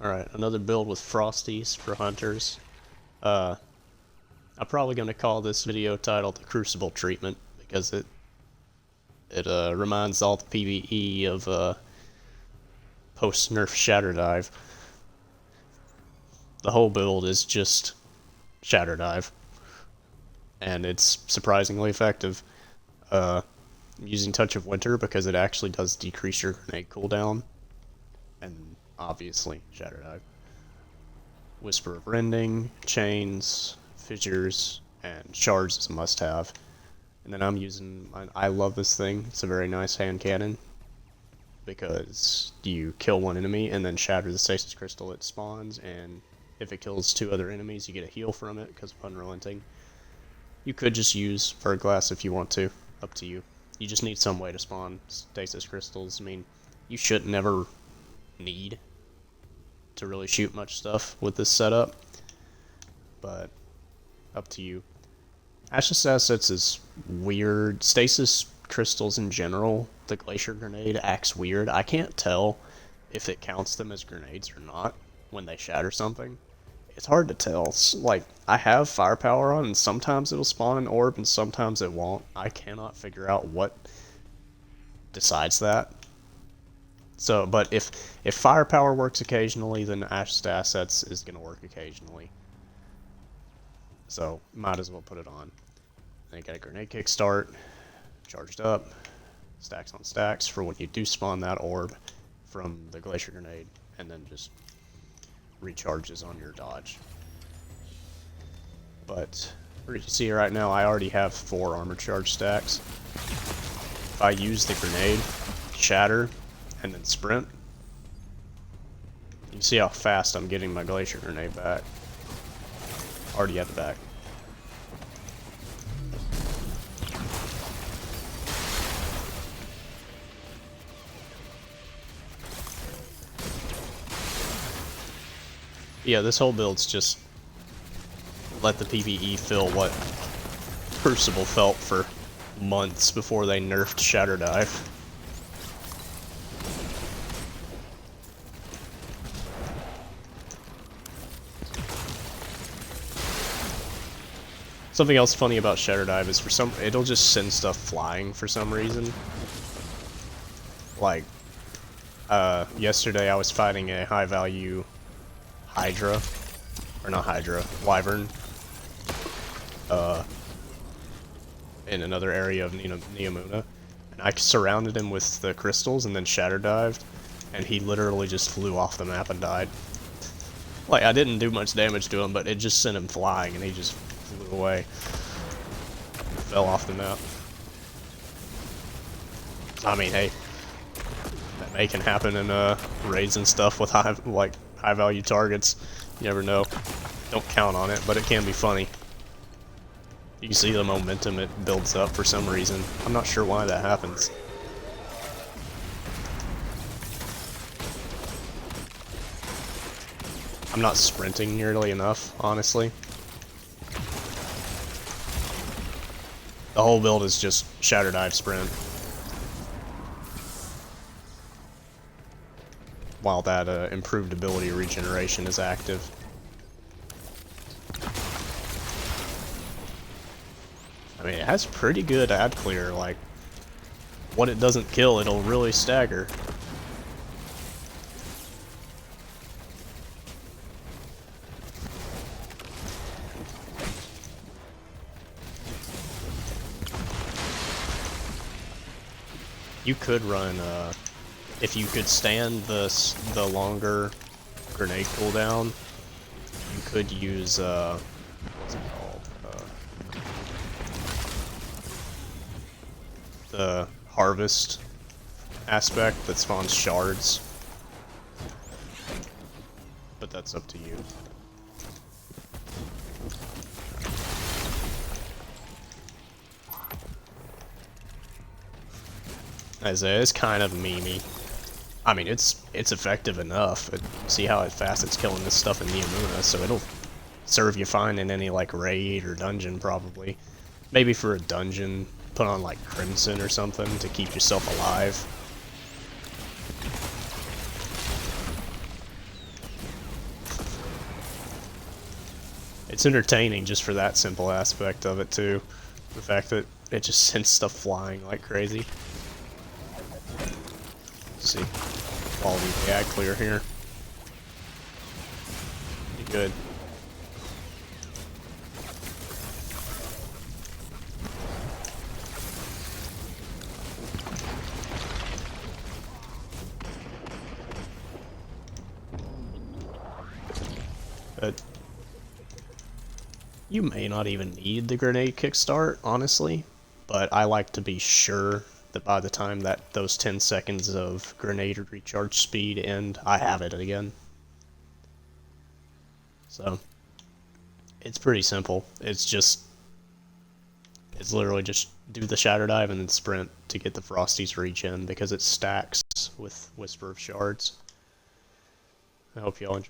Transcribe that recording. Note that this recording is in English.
Alright, another build with Frosties for hunters. I'm probably going to call this video titled the Crucible treatment because it reminds all the PvE of post-nerf Shatter Dive. The whole build is just Shatter Dive, and it's surprisingly effective. I'm using Touch of Winter because it actually does decrease your grenade cooldown, and obviously Shatter Dive. Whisper of Rending, Chains, Fissures, and Shards is a must-have. And then I'm using, I love this thing, it's a very nice hand cannon, because you kill one enemy and then shatter the stasis crystal it spawns, and if it kills 2 other enemies you get a heal from it because of Unrelenting. You could just use Bird Glass if you want to, up to you. You just need some way to spawn stasis crystals. I mean, you should never need to really shoot much stuff with this setup, but up to you. Ashes Assets is weird. Stasis crystals in general, the Glacier Grenade acts weird. I can't tell if it counts them as grenades or not when they shatter something. It's hard to tell. It's like, I have firepower on, and sometimes it'll spawn an orb and sometimes it won't. I cannot figure out what decides that. So, but if firepower works occasionally, then Ashes Assets is going to work occasionally. So, might as well put it on. Then you got a grenade kickstart, charged up, stacks on stacks for when you do spawn that orb from the Glacier Grenade, and then just recharges on your dodge. But, as you see right now, I already have 4 armor charge stacks. If I use the grenade, shatter, and then sprint, you can see how fast I'm getting my Glacier Grenade back. Already at the back. Yeah, this whole build's just let the PvE feel what Crucible felt for months before they nerfed Shatter Dive. Something else funny about Shatter Dive is it'll just send stuff flying for some reason. Like, yesterday I was fighting a high value Hydra, or not Hydra, Wyvern, in another area of Neomuna, and I surrounded him with the crystals and then Shatter Dived, and he literally just flew off the map and died. Like, I didn't do much damage to him, but it just sent him flying and he just flew away. Fell off the map. I mean, hey, that may can happen in raids and stuff with high value targets. You never know. Don't count on it, but it can be funny. You can see the momentum it builds up for some reason. I'm not sure why that happens. I'm not sprinting nearly enough, honestly. The whole build is just Shatter Dive sprint. While that improved ability regeneration is active. I mean, it has pretty good ad clear. Like, what it doesn't kill, it'll really stagger. You could run, if you could stand the longer grenade cooldown, you could use, what's it called? The harvest aspect that spawns shards. But that's up to you. As it is kind of memey. I mean, it's effective enough. See how fast it's killing this stuff in Neomuna, so it'll serve you fine in any, like, raid or dungeon, probably. Maybe for a dungeon, put on, like, Crimson or something to keep yourself alive. It's entertaining just for that simple aspect of it too. The fact that it just sends stuff flying like crazy. Let's see. Quality of the ad clear here. Pretty good. You may not even need the grenade kickstart, honestly, but I like to be sure that by the time that those 10 seconds of grenade recharge speed end, I have it again. So, it's pretty simple. It's literally just do the shatter dive and then sprint to get the Frosties regen because it stacks with Whisper of Shards. I hope y'all enjoy.